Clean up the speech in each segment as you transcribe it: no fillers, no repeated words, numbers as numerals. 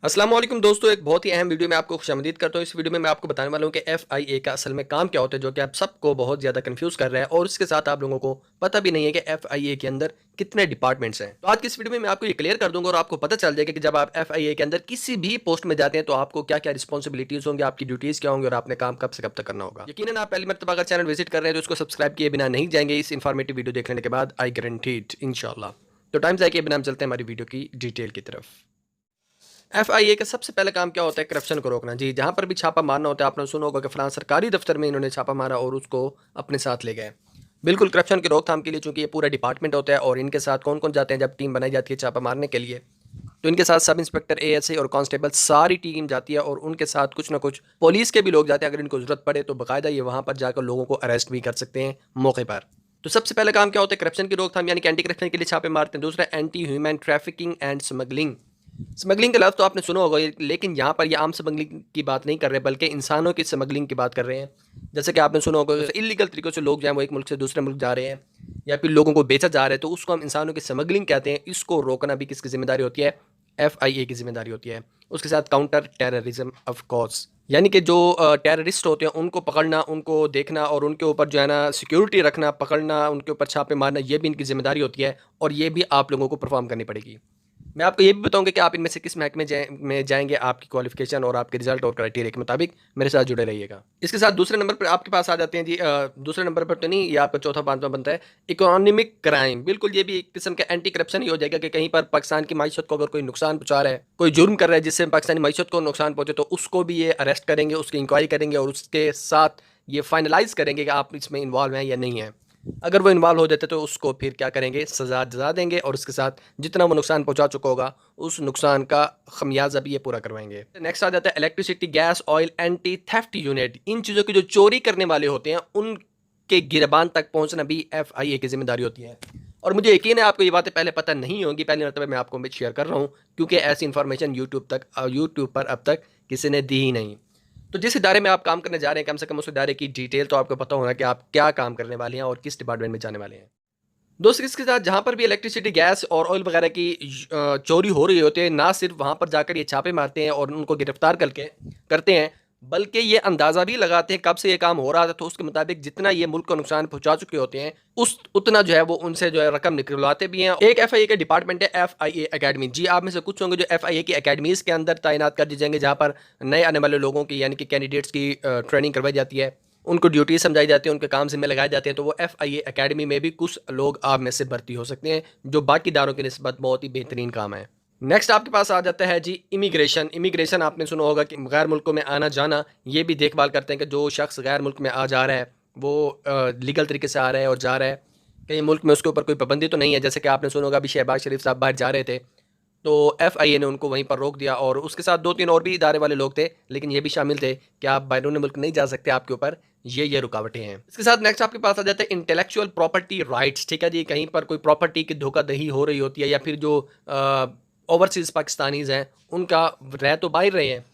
अस्सलाम वालेकुम दोस्तों, एक बहुत ही अहम वीडियो में आपको खुशामदीद करता हूँ। इस वीडियो में मैं आपको बताने वाला हूँ कि एफआईए का असल में काम क्या होता है, जो कि आप सबको बहुत ज़्यादा कंफ्यूज कर रहा है और उसके साथ आप लोगों को पता भी नहीं है कि एफआईए के अंदर कितने डिपार्टमेंट्स हैं। तो आज की इस वीडियो में मैं आपको ये क्लियर कर दूंगा और आपको पता चल जाएगा कि जब आप एफआईए के अंदर किसी भी पोस्ट में जाते हैं तो आपको क्या क्या रिस्पॉन्सिबिलिटीज होंगी, आपकी ड्यूटीज क्या होंगी और आपने काम कब से कब तक करना होगा। यकीनन आप पहली मरतबा अगर चैनल विजिट कर रहे हैं तो इसको सब्सक्राइब किए बिना नहीं जाएंगे इस इन्फॉर्मेटिव वीडियो देखने के बाद, आई गारंटीड इंशाल्लाह। तो टाइम जाए बिना हम चलते हैं हमारी वीडियो की डिटेल की तरफ। एफआईए का सबसे पहले काम क्या होता है? करप्शन को रोकना। जी, जहां पर भी छापा मारना होता है, आपने सुना होगा कि फलां सरकारी दफ्तर में इन्होंने छापा मारा और उसको अपने साथ ले गए। बिल्कुल करप्शन की रोकथाम के लिए, चूंकि ये पूरा डिपार्टमेंट होता है और इनके साथ कौन कौन जाते हैं जब टीम बनाई जाती है छापा मारने के लिए, तो इनके साथ सब इंस्पेक्टर, एएसआई और कांस्टेबल सारी टीम जाती है और उनके साथ कुछ ना कुछ पुलिस के भी लोग जाते हैं। अगर इनको जरूरत पड़े तो बाकायदा ये वहां पर जाकर लोगों को अरेस्ट भी कर सकते हैं मौके पर। तो सबसे पहले काम क्या होता है? करप्शन की रोकथाम, यानी कि एंटी करप्शन के लिए छापे मारते हैं। दूसरा, anti human trafficking and smuggling. Smuggling का लफ्ज़ तो आपने सुना होगा, लेकिन यहाँ पर ये आम स्मगलिंग की बात नहीं कर रहे बल्कि इंसानों की स्मगलिंग की बात कर रहे हैं। जैसे कि आपने सुना होगा इलीगल तरीक़ों से लोग जो हैं वो एक मुल्क से दूसरे मुल्क जा रहे हैं या फिर लोगों को बेचा जा रहा है, तो उसको हम इंसानों की स्मगलिंग कहते हैं। इसको रोकना भी किसकी जिम्मेदारी होती है? एफआईए की जिम्मेदारी होती है। उसके साथ काउंटर टेररिज्म ऑफ कोर्स, यानी कि जो टेररिस्ट होते हैं उनको पकड़ना, उनको देखना और उनके ऊपर जो है ना सिक्योरिटी रखना, पकड़ना, उनके ऊपर छापे मारना, ये भी इनकी जिम्मेदारी होती है और ये भी आप लोगों को परफॉर्म करनी पड़ेगी। मैं आपको ये भी बताऊंगा कि आप इनमें से किस महकमे में जाएंगे, आपकी क्वालिफिकेशन और आपके रिजल्ट और क्राइटेरिया के मुताबिक मेरे साथ जुड़े रहिएगा। इसके साथ दूसरे नंबर पर आपके पास आ जाते हैं जी, दूसरे नंबर पर तो नहीं, ये आपका चौथा पांचवा बनता है इकोनॉमिक क्राइम। बिल्कुल, ये भी एक किस्म का एंटी करप्शन ही हो जाएगा कि कहीं पर पाकिस्तान की माईशत को अगर कोई नुकसान पहुंचा रहा है, कोई जुर्म कर रहा है जिससे पाकिस्तानी माईशत को नुकसान पहुंचे, तो उसको भी ये अरेस्ट करेंगे, उसकी इंक्वायरी करेंगे और उसके साथ ये फाइनलाइज करेंगे कि आप इसमें इन्वॉल्व हैं या नहीं है। अगर वो इन्वॉल्व हो जाते तो उसको फिर क्या करेंगे? सजा देंगे और उसके साथ जितना वो नुकसान पहुंचा चुका होगा उस नुकसान का खमियाजा भी ये पूरा करवाएंगे। नेक्स्ट आ जाता है electricity, gas, oil anti theft unit. इन चीज़ों की जो चोरी करने वाले होते हैं उनके गिरबान तक पहुंचना भी एफआईए की जिम्मेदारी होती है। और मुझे यकीन है आपको ये बातें पहले पता नहीं होंगी, पहली मरतबा मैं आपको शेयर कर रहा हूँ क्योंकि ऐसी इन्फॉर्मेशन यूट्यूब पर अब तक किसी ने दी ही नहीं। तो जिस इदारे में आप काम करने जा रहे हैं, कम से कम उस इदारे की डिटेल तो आपको पता होना कि आप क्या काम करने वाले हैं और किस डिपार्टमेंट में जाने वाले हैं। दोस्तों, इसके साथ जहाँ पर भी इलेक्ट्रिसिटी, गैस और ऑयल वगैरह की चोरी हो रही होती है, ना सिर्फ वहाँ पर जाकर ये छापे मारते हैं और उनको गिरफ्तार करके करते हैं, बल्कि ये अंदाज़ा भी लगाते हैं कब से ये काम हो रहा था, तो उसके मुताबिक जितना ये मुल्क को नुकसान पहुंचा चुके होते हैं उस उतना जो है वो उनसे जो है रकम निकलवाते भी हैं। एक एफआईए का डिपार्टमेंट है एफआईए एकेडमी। जी, आप में से कुछ होंगे जो एफआईए की एकेडमीज़ के अंदर तैनात कर दी जाएंगे, जहाँ पर नए आने वाले लोगों की यानी कि कैंडिडेट्स की ट्रेनिंग करवाई जाती है, उनको ड्यूटी समझाई जाती है, उनके काम जिम्मे लगाए जाते हैं। तो वो एफआईए एकेडमी में भी कुछ लोग आप में से भर्ती हो सकते हैं, जो बाकी इदारों की निस्बत बहुत ही बेहतरीन काम है। नेक्स्ट आपके पास आ जाता है जी इमिग्रेशन। इमिग्रेशन आपने सुना होगा कि गैर मुल्कों में आना जाना, ये भी देखभाल करते हैं कि जो शख्स गैर मुल्क में आ जा रहा है वो लीगल तरीके से आ रहा है और जा रहा है, कहीं मुल्क में उसके ऊपर कोई पाबंदी तो नहीं है। जैसे कि आपने सुना होगा अभी शहबाज शरीफ साहब बाहर जा रहे थे तो एफआईए ने उनको वहीं पर रोक दिया और उसके साथ दो तीन और भी इदारे वाले लोग थे, लेकिन ये भी शामिल थे कि आप बैरून मुल्क नहीं जा सकते, आपके ऊपर ये रुकावटें हैं। इसके साथ नेक्स्ट आपके पास आ जाते हैं इंटेलेक्चुअल प्रॉपर्टी राइट्स। ठीक है जी, कहीं पर कोई प्रॉपर्टी की धोखाधड़ी हो रही होती है या फिर जो ओवरसीज़ पाकिस्तानीज़ हैं उनका रह तो बाहर रहे हैं,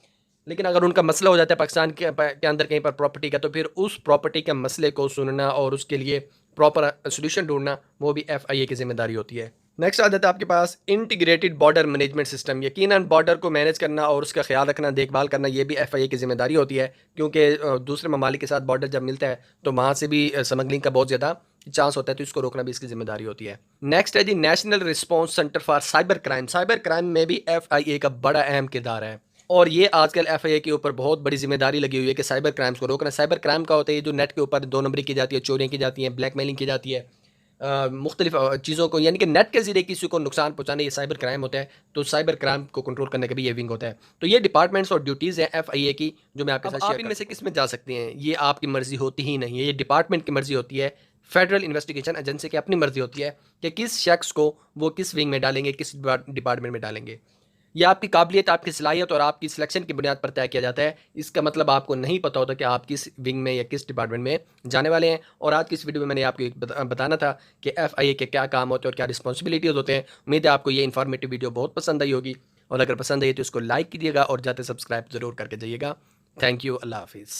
लेकिन अगर उनका मसला हो जाता है पाकिस्तान के अंदर कहीं पर प्रॉपर्टी का, तो फिर उस प्रॉपर्टी के मसले को सुनना और उसके लिए प्रॉपर सोल्यूशन ढूंढना वो भी एफआईए की जिम्मेदारी होती है। नेक्स्ट आ जाता है आपके पास इंटीग्रेटेड बॉर्डर मैनेजमेंट सिस्टम। यकीनन बॉर्डर को मैनेज करना और उसका ख्याल रखना, देखभाल करना, ये भी एफआईए की जिम्मेदारी होती है क्योंकि दूसरे ममालिक के साथ बॉर्डर जब मिलता है तो वहाँ से भी स्मगलिंग का बहुत ज़्यादा चांस होता है, तो इसको रोकना भी इसकी जिम्मेदारी होती है। नेक्स्ट है जी national response center for cyber crime. Cyber crime में भी एफआईए का बड़ा अहम किरदार है और ये आजकल एफआईए के ऊपर बहुत बड़ी जिम्मेदारी लगी हुई है कि साइबर क्राइम्स को रोकना। साइबर क्राइम का होता है ये जो नेट के ऊपर दो नंबरी की जाती है, चोरियाँ की जाती हैं, ब्लैकमेलिंग की जाती है, मुख्तलिफ चीज़ों को यानी कि नेट के ज़रिए किसी को नुकसान पहुंचाना, ये साइबर क्राइम होता है। तो साइबर क्राइम को कंट्रोल करने का भी ये विंग होता है। तो ये डिपार्टमेंट्स और ड्यूटीज़ हैं एफआईए की जो मैं आपके साथ शेयर। आप इनमें से किस में जा सकते हैं ये आपकी मर्ज़ी होती ही नहीं है, ये डिपार्टमेंट की मर्ज़ी होती है। फेडरल इन्वेस्टिगेशन एजेंसी की अपनी मर्ज़ी होती है कि किस शख्स को वो किस विंग में डालेंगे, किस डिपार्टमेंट में डालेंगे। ये आपकी काबिलियत, आपकी सलाहियत और आपकी सिलेक्शन की बुनियाद पर तय किया जाता है। इसका मतलब आपको नहीं पता होता कि आप किस विंग में या किस डिपार्टमेंट में जाने वाले हैं। और आज की इस वीडियो में मैंने आपको बताना था कि एफआईए के क्या काम होते हैं और क्या रिस्पॉन्सिबिलिटीज़ होते हैं। उम्मीद है आपको ये इन्फॉर्मेटिव वीडियो बहुत पसंद आई होगी और अगर पसंद आई तो इसको लाइक कीजिएगा और जाते सब्सक्राइब ज़रूर करके जाइएगा। थैंक यू, अल्लाह हाफिज़।